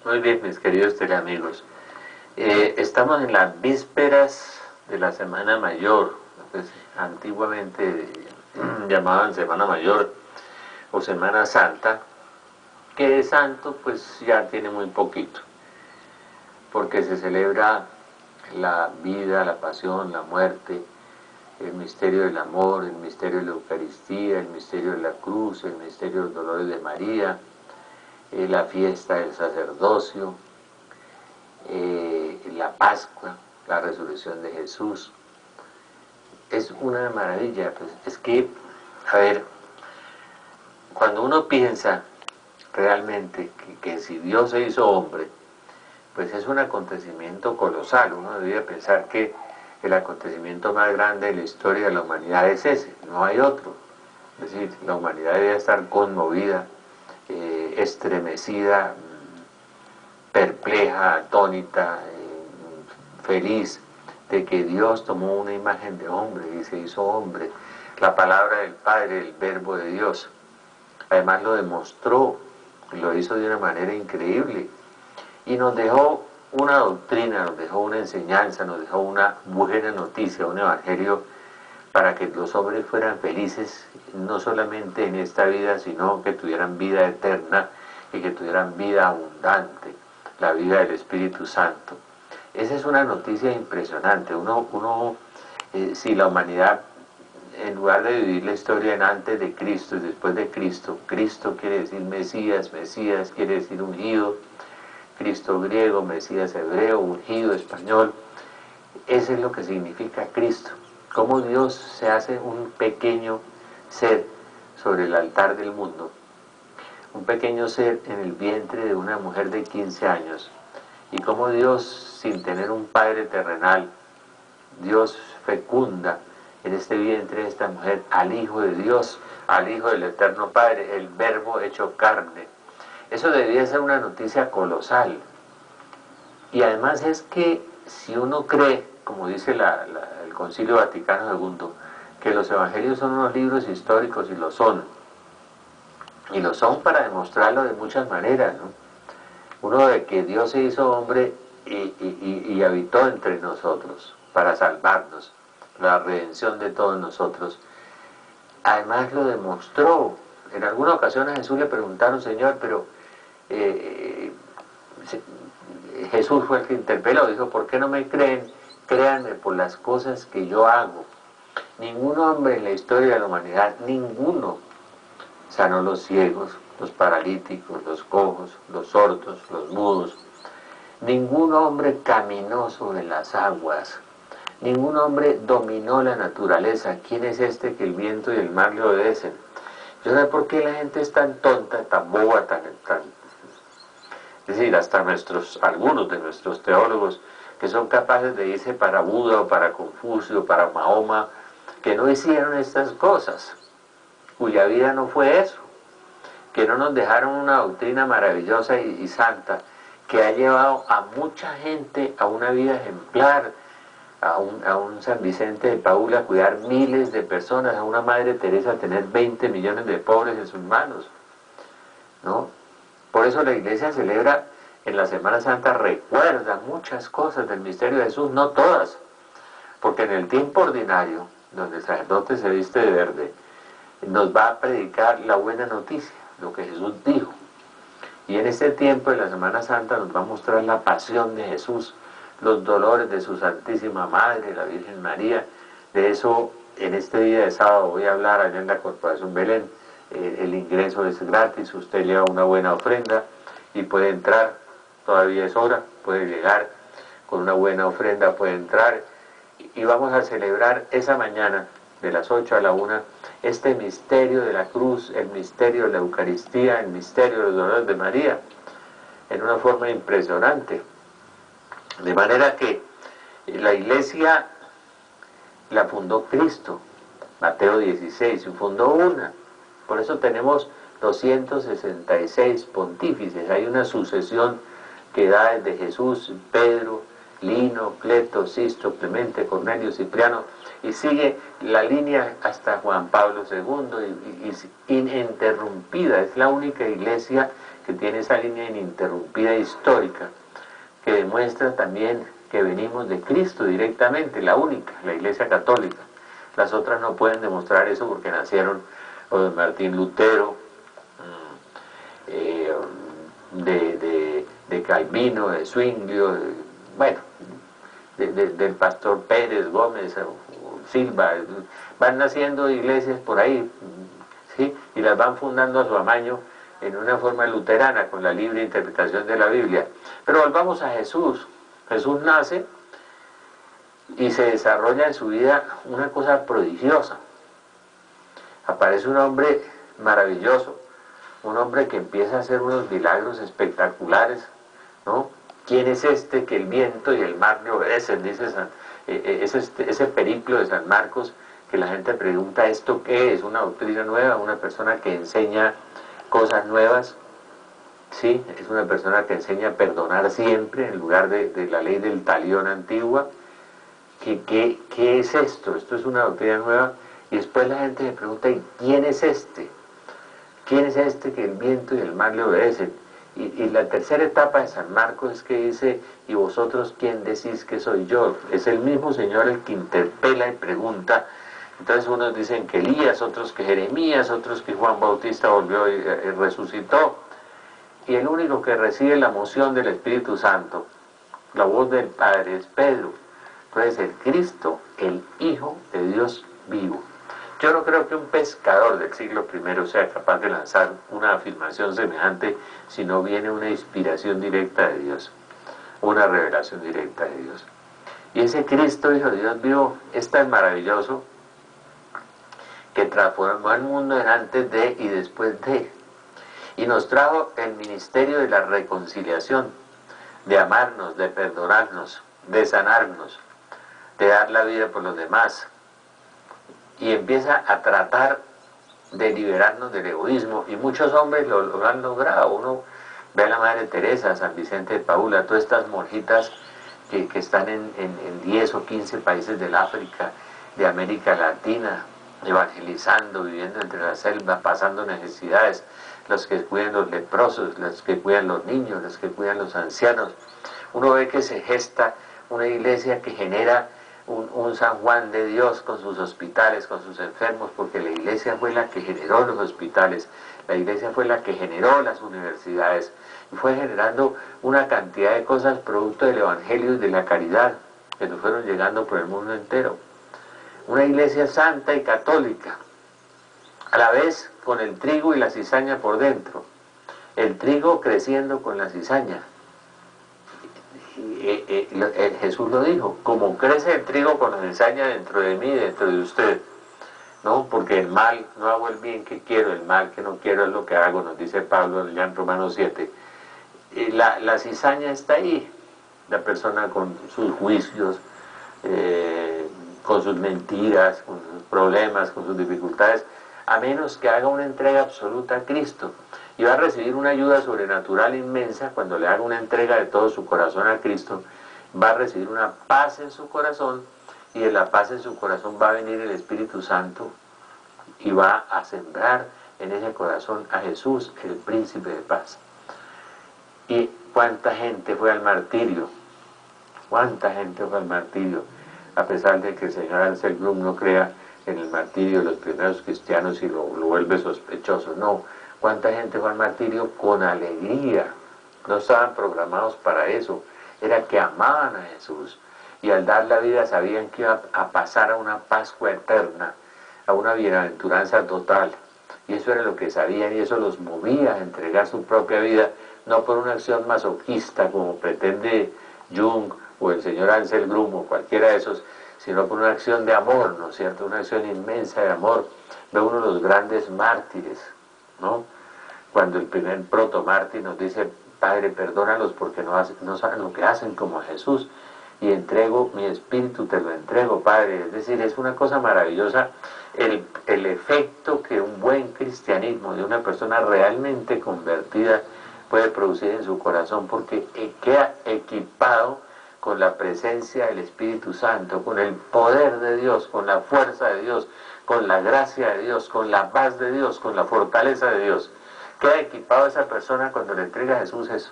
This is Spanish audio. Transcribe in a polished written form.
Muy bien, mis queridos teleamigos. Estamos en las vísperas de la Semana Mayor, pues, antiguamente llamaban Semana Mayor o Semana Santa, que de santo pues ya tiene muy poquito, porque se celebra la vida, la pasión, la muerte, el misterio del amor, el misterio de la Eucaristía, el misterio de la cruz, el misterio de los dolores de María, la fiesta del sacerdocio, la Pascua, la resurrección de Jesús. Es una maravilla, pues es que, a ver, cuando uno piensa realmente que si Dios se hizo hombre, pues es un acontecimiento colosal. Uno debería pensar que el acontecimiento más grande de la historia de la humanidad es ese, no hay otro. Es decir, la humanidad debe estar conmovida, estremecida, perpleja, atónita, feliz de que Dios tomó una imagen de hombre y se hizo hombre, la palabra del Padre, el verbo de Dios. Además lo demostró, lo hizo de una manera increíble y nos dejó una doctrina, nos dejó una enseñanza, nos dejó una buena noticia, un evangelio para que los hombres fueran felices, no solamente en esta vida, sino que tuvieran vida eterna y que tuvieran vida abundante, la vida del Espíritu Santo. Esa es una noticia impresionante. Si la humanidad, en lugar de vivir la historia en antes de Cristo y después de Cristo, Cristo quiere decir Mesías, Mesías quiere decir ungido, Cristo griego, Mesías hebreo, ungido español, eso es lo que significa Cristo. Cómo Dios se hace un pequeño ser sobre el altar del mundo, un pequeño ser en el vientre de una mujer de 15 años, y cómo Dios, sin tener un padre terrenal, Dios fecunda en este vientre de esta mujer al Hijo de Dios, al Hijo del Eterno Padre, el Verbo hecho carne. Eso debería ser una noticia colosal. Y además es que si uno cree, como dice el Concilio Vaticano II, que los evangelios son unos libros históricos, y lo son para demostrarlo de muchas maneras, ¿no? Uno de que Dios se hizo hombre y habitó entre nosotros para salvarnos, la redención de todos nosotros. Además lo demostró. En alguna ocasión a Jesús le preguntaron, Señor, pero Jesús fue el que interpeló, dijo, ¿por qué no me creen? Créanme por las cosas que yo hago. Ningún hombre en la historia de la humanidad, ninguno, sanó los ciegos, los paralíticos, los cojos, los sordos, los mudos. Ningún hombre caminó sobre las aguas. Ningún hombre dominó la naturaleza. ¿Quién es este que el viento y el mar le obedecen? Yo no sé por qué la gente es tan tonta, tan boba, es decir, hasta algunos de nuestros teólogos que son capaces de irse para Buda o para Confucio, para Mahoma, que no hicieron estas cosas, cuya vida no fue eso, que no nos dejaron una doctrina maravillosa y santa, que ha llevado a mucha gente a una vida ejemplar, a un San Vicente de Paúl a cuidar miles de personas, a una Madre Teresa a tener 20 millones de pobres en sus manos, ¿no? Por eso la Iglesia celebra en la Semana Santa, recuerda muchas cosas del misterio de Jesús, no todas, porque en el tiempo ordinario, donde el sacerdote se viste de verde, nos va a predicar la buena noticia, lo que Jesús dijo. Y en este tiempo de la Semana Santa nos va a mostrar la pasión de Jesús, los dolores de su Santísima Madre, la Virgen María. De eso en este día de sábado voy a hablar allá en la Corporación Belén. El ingreso es gratis, usted lleva una buena ofrenda y puede entrar, todavía es hora, puede llegar con una buena ofrenda, puede entrar, y vamos a celebrar esa mañana de las 8 a la 1 este misterio de la cruz, el misterio de la Eucaristía, el misterio de los dolores de María, en una forma impresionante. De manera que la Iglesia la fundó Cristo, Mateo 16, y fundó una. Por eso tenemos 266 pontífices. Hay una sucesión que da desde Jesús, Pedro, Lino, Cleto, Sisto, Clemente, Cornelio, Cipriano, y sigue la línea hasta Juan Pablo II, y ininterrumpida. Es la única iglesia que tiene esa línea ininterrumpida histórica, que demuestra también que venimos de Cristo directamente, la única, la Iglesia Católica. Las otras no pueden demostrar eso porque nacieron o de Martín Lutero, de Calvino, de Zwinglio, bueno, del pastor Pérez, Gómez, Silva, van naciendo iglesias por ahí, ¿sí? Y las van fundando a su amaño en una forma luterana, con la libre interpretación de la Biblia. Pero volvamos a Jesús. Jesús nace y se desarrolla en su vida una cosa prodigiosa. Aparece un hombre maravilloso, un hombre que empieza a hacer unos milagros espectaculares, ¿no? ¿Quién es este que el viento y el mar le obedecen? Dice ese periplo de San Marcos, que la gente pregunta, ¿esto qué es? ¿Una doctrina nueva? ¿Una persona que enseña cosas nuevas? Sí, es una persona que enseña a perdonar siempre en lugar de la ley del talión antigua. ¿Qué es esto? Esto es una doctrina nueva. Y después la gente le pregunta, ¿y quién es este? ¿Quién es este que el viento y el mar le obedecen? Y la tercera etapa de San Marcos es que dice, ¿y vosotros quién decís que soy yo? Es el mismo Señor el que interpela y pregunta. Entonces unos dicen que Elías, otros que Jeremías, otros que Juan Bautista volvió y resucitó. Y el único que recibe la moción del Espíritu Santo, la voz del Padre, es Pedro. Entonces el Cristo, el Hijo de Dios vivo. Yo no creo que un pescador del siglo I sea capaz de lanzar una afirmación semejante si no viene una inspiración directa de Dios, una revelación directa de Dios. Y ese Cristo, Hijo de Dios vivo, es tan maravilloso que transformó el mundo en antes de y después de. Y nos trajo el ministerio de la reconciliación, de amarnos, de perdonarnos, de sanarnos, de dar la vida por los demás. Y empieza a tratar de liberarnos del egoísmo, y muchos hombres lo han logrado. Uno ve a la Madre Teresa, San Vicente de Paula, todas estas monjitas que están en 10 o 15 países del África, de América Latina, evangelizando, viviendo entre la selva, pasando necesidades, los que cuidan los leprosos, los que cuidan los niños, los que cuidan los ancianos. Uno ve que se gesta una iglesia que genera un San Juan de Dios con sus hospitales, con sus enfermos, porque la iglesia fue la que generó los hospitales, la iglesia fue la que generó las universidades, y fue generando una cantidad de cosas producto del evangelio y de la caridad que nos fueron llegando por el mundo entero. Una iglesia santa y católica, a la vez con el trigo y la cizaña por dentro, el trigo creciendo con la cizaña. Jesús lo dijo, como crece el trigo con la cizaña dentro de mí, dentro de usted, ¿no? Porque el mal, no hago el bien que quiero, el mal que no quiero es lo que hago, nos dice Pablo ya en Romanos 7. La cizaña está ahí, la persona con sus juicios, con sus mentiras, con sus problemas, con sus dificultades, a menos que haga una entrega absoluta a Cristo. Y va a recibir una ayuda sobrenatural inmensa cuando le haga una entrega de todo su corazón a Cristo. Va a recibir una paz en su corazón, y de la paz en su corazón va a venir el Espíritu Santo y va a sembrar en ese corazón a Jesús, el príncipe de paz. Y cuánta gente fue al martirio, cuánta gente fue al martirio, a pesar de que el señor Anselm no crea en el martirio de los primeros cristianos y lo vuelve sospechoso. No, cuánta gente fue al martirio con alegría, no estaban programados para eso, era que amaban a Jesús, y al dar la vida sabían que iba a pasar a una Pascua eterna, a una bienaventuranza total, y eso era lo que sabían, y eso los movía a entregar su propia vida, no por una acción masoquista como pretende Jung o el señor Anselm o cualquiera de esos, sino por una acción de amor, ¿no es cierto? Una acción inmensa de amor. Ve uno de los grandes mártires, ¿no? Cuando el primer protomártir nos dice, Padre, perdónalos porque no saben lo que hacen, como a Jesús, y entrego mi espíritu, te lo entrego, Padre. Es decir, es una cosa maravillosa el efecto que un buen cristianismo de una persona realmente convertida puede producir en su corazón, porque queda equipado con la presencia del Espíritu Santo, con el poder de Dios, con la fuerza de Dios, con la gracia de Dios, con la paz de Dios, con la fortaleza de Dios. queda equipado esa persona cuando le entrega a Jesús eso.